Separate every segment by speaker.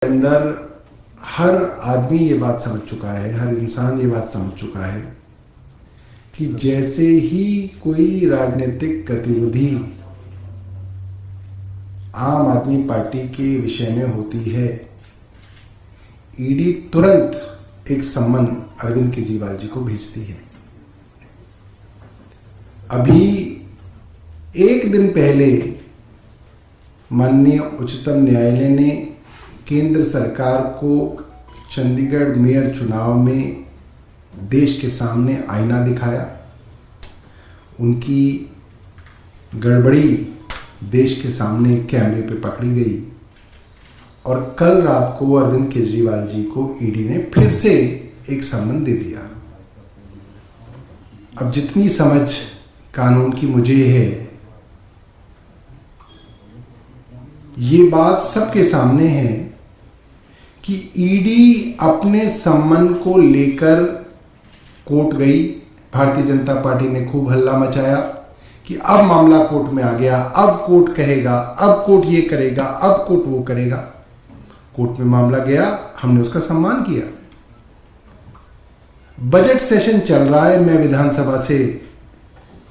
Speaker 1: अंदर हर आदमी ये बात समझ चुका है, हर इंसान ये बात समझ चुका है कि जैसे ही कोई राजनीतिक गतिविधि आम आदमी पार्टी के विषय में होती है, ईडी तुरंत एक सम्मन अरविंद केजरीवाल जी को भेजती है। अभी एक दिन पहले माननीय उच्चतम न्यायालय ने केंद्र सरकार को चंडीगढ़ मेयर चुनाव में देश के सामने आईना दिखाया। उनकी गड़बड़ी देश के सामने कैमरे पे पकड़ी गई और कल रात को अरविंद केजरीवाल जी को ईडी ने फिर से एक सम्मन दे दिया। अब जितनी समझ कानून की मुझे है, ये बात सबके सामने है कि ईडी अपने सम्मन को लेकर कोर्ट गई। भारतीय जनता पार्टी ने खूब हल्ला मचाया कि अब मामला कोर्ट में आ गया, अब कोर्ट कहेगा, अब कोर्ट ये करेगा, अब कोर्ट वो करेगा। कोर्ट में मामला गया, हमने उसका सम्मान किया। बजट सेशन चल रहा है। मैं विधानसभा से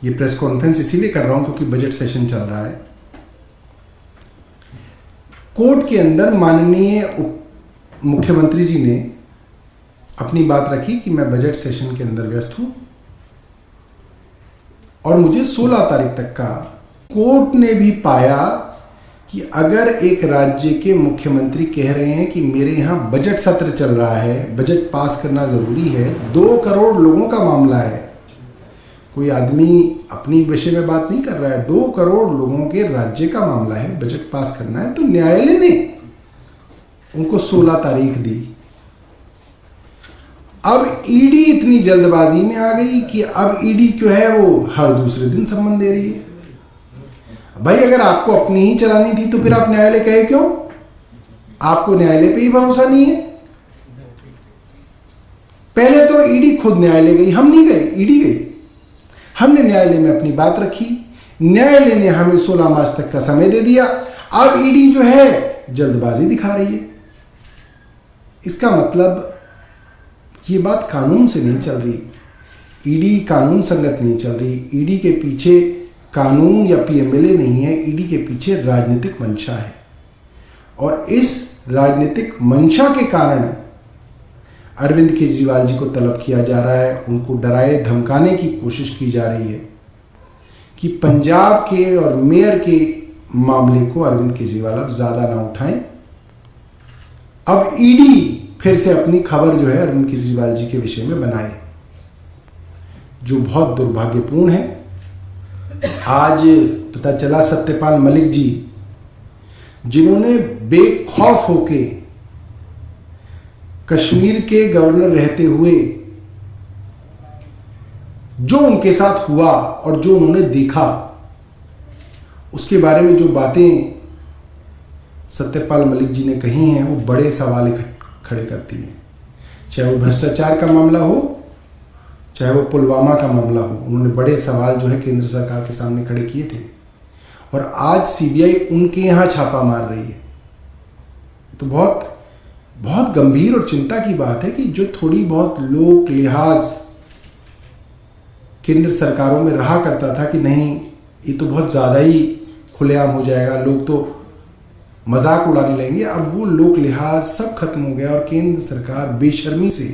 Speaker 1: ये प्रेस कॉन्फ्रेंस इसीलिए कर रहा हूं क्योंकि बजट सेशन चल रहा है। कोर्ट के अंदर माननीय मुख्यमंत्री जी ने अपनी बात रखी कि मैं बजट सेशन के अंदर व्यस्त हूं और मुझे 16 तारीख तक का। कोर्ट ने भी पाया कि अगर एक राज्य के मुख्यमंत्री कह रहे हैं कि मेरे यहां बजट सत्र चल रहा है, बजट पास करना जरूरी है, 2 करोड़ लोगों का मामला है, कोई आदमी अपनी विषय में बात नहीं कर रहा है, 2 करोड़ लोगों के राज्य का मामला है, बजट पास करना है, तो न्यायालय ने उनको 16 तारीख दी। अब ईडी इतनी जल्दबाजी में आ गई कि अब ईडी जो है वो हर दूसरे दिन सम्मन दे रही है। भाई अगर आपको अपनी ही चलानी थी तो फिर आप न्यायालय कहे क्यों? आपको न्यायालय पे ही भरोसा नहीं है। पहले तो ईडी खुद न्यायालय गई, हम नहीं गए, ईडी गई। हमने न्यायालय में अपनी बात रखी, न्यायालय ने हमें 16 मार्च तक का समय दे दिया। अब ईडी जो है जल्दबाजी दिखा रही है। इसका मतलब ये बात कानून से नहीं चल रही, ईडी कानून संगत नहीं चल रही। ईडी के पीछे कानून या पीएमएलए नहीं है, ईडी के पीछे राजनीतिक मंशा है और इस राजनीतिक मंशा के कारण अरविंद केजरीवाल जी को तलब किया जा रहा है। उनको डराए धमकाने की कोशिश की जा रही है कि पंजाब के और मेयर के मामले को अरविंद केजरीवाल अब ज्यादा ना उठाएं। अब ईडी फिर से अपनी खबर जो है अरविंद केजरीवाल जी के विषय में बनाए, जो बहुत दुर्भाग्यपूर्ण है। आज पता चला सत्यपाल मलिक जी, जिन्होंने बेखौफ होके कश्मीर के गवर्नर रहते हुए जो उनके साथ हुआ और जो उन्होंने देखा, उसके बारे में जो बातें सत्यपाल मलिक जी ने कही हैं, वो बड़े सवाल खड़े करती हैं। चाहे वो भ्रष्टाचार का मामला हो, चाहे वो पुलवामा का मामला हो, उन्होंने बड़े सवाल जो है केंद्र सरकार के सामने खड़े किए थे और आज सीबीआई उनके यहां छापा मार रही है। तो बहुत बहुत गंभीर और चिंता की बात है कि जो थोड़ी बहुत लोक लिहाज केंद्र सरकारों में रहा करता था कि नहीं ये तो बहुत ज़्यादा ही खुलेआम हो जाएगा, लोग तो मजाक उड़ाने लगेंगे, अब वो लोक लिहाज सब खत्म हो गया और केंद्र सरकार बेशर्मी से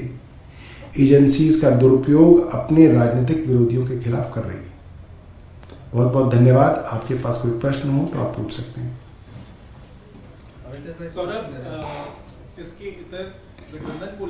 Speaker 1: एजेंसीज का दुरुपयोग अपने राजनीतिक विरोधियों के खिलाफ कर रही है। बहुत बहुत धन्यवाद। आपके पास कोई प्रश्न हो तो आप पूछ सकते हैं।
Speaker 2: सौरभ, इसके गठबंधन को